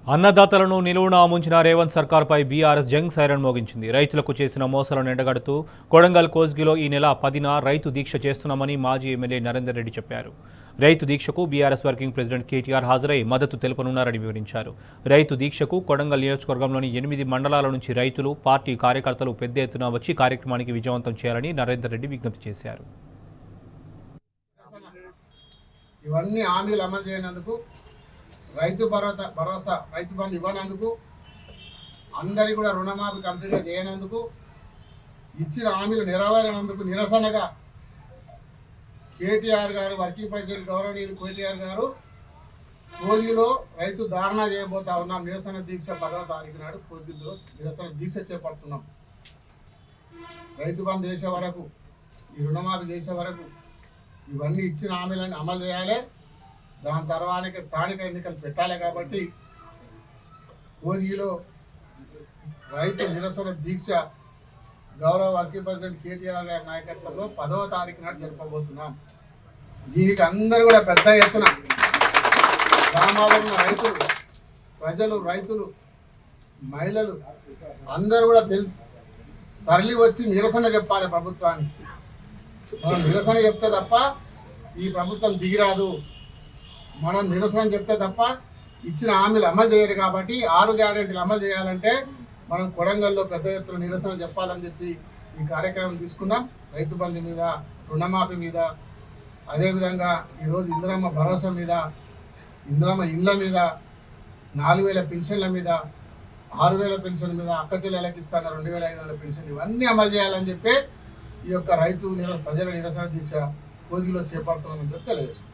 అన్నదాతలను నిలువున ముంచిన Revanth సర్కార్పై BRS Jung siren మోగించింది. రైతులకు చేసిన మోసాలను ఎండగడుతూ కొడంగల్ కోస్గిలో ఈ నెల 10న రైతు దీక్ష చేస్తున్నామని మాజీ ఎమ్మెల్యే నరేందర్ రెడ్డి చెప్పారు. రైతు దీక్షకు బీఆర్ఎస్ వర్కింగ్ ప్రెసిడెంట్ కేటీఆర్ హాజరై మద్దతు తెలుపనున్నారని వివరించారు. రైతు దీక్షకు కొడంగల్ నియోజకవర్గంలోని 8 మండలాల నుంచి రైతులు, పార్టీ కార్యకర్తలు పెద్ద ఎత్తున వచ్చి కార్యక్రమానికి విజయవంతం చేయాలని నరేందర్ రెడ్డి విజ్ఞప్తి చేశారు. ఇవన్నీ హామీలు అమలు చేయనందుకు, రైతు భరోసా రైతు బంధు ఇవ్వనందుకు, అందరి కూడా రుణమాఫీ కంప్లీట్గా చేయనందుకు, ఇచ్చిన హామీలు నెరవేరనందుకు నిరసనగా కేటీఆర్ గారు, వర్కింగ్ ప్రెసిడెంట్ గౌరవనీయులు కేటీఆర్ గారు కోగిలో రైతు ధారణ చేయబోతా ఉన్నాం. నిరసన దీక్ష 10వ తారీఖు నాడు కోగిలో నిరసన దీక్ష చేపడుతున్నాం. రైతు బంధు చేసే వరకు, ఈ రుణమాఫీ చేసే వరకు ఇవన్నీ ఇచ్చిన హామీలను అమలు చేయాలి. దాని తర్వాత స్థానిక ఎన్నికలు పెట్టాలి. కాబట్టి కోజిలో రైతు నిరసన దీక్ష గౌరవ వర్కింగ్ ప్రెసిడెంట్ కేటీఆర్ గారి నాయకత్వంలో 10వ తారీఖు నాడు జరపబోతున్నాం. దీనికి అందరూ కూడా పెద్ద ఎత్తున గ్రామాల్లో ఉన్న రైతులు, ప్రజలు, రైతులు, మహిళలు అందరూ కూడా తరలి వచ్చి నిరసన చెప్పాలి ప్రభుత్వానికి. మనం నిరసన చెప్తే తప్ప ఈ ప్రభుత్వం దిగిరాదు. మనం నిరసన చెప్తే తప్ప ఇచ్చిన హామీలు అమలు చేయరు. కాబట్టి 6 గ్యారెంటీలు అమలు చేయాలంటే మనం కొడంగల్లో పెద్ద ఎత్తున నిరసన చెప్పాలని చెప్పి ఈ కార్యక్రమం తీసుకున్నాం. రైతు బంధు మీద, రుణమాఫీ మీద, అదేవిధంగా ఈరోజు ఇందిరమ్మ భరోసా మీద, ఇందిరమ్మ ఇండ్ల మీద, 4000 పెన్షన్ల మీద, 6000 పెన్షన్ మీద, అక్క చెల్లెలకి ఇస్తాన 2500 పెన్షన్, ఇవన్నీ అమలు చేయాలని చెప్పి ఈ యొక్క రైతు ప్రజల నిరసన దీక్ష కోజిలో చేపడుతున్నామని చెప్పి తెలియజేసుకుంటాం.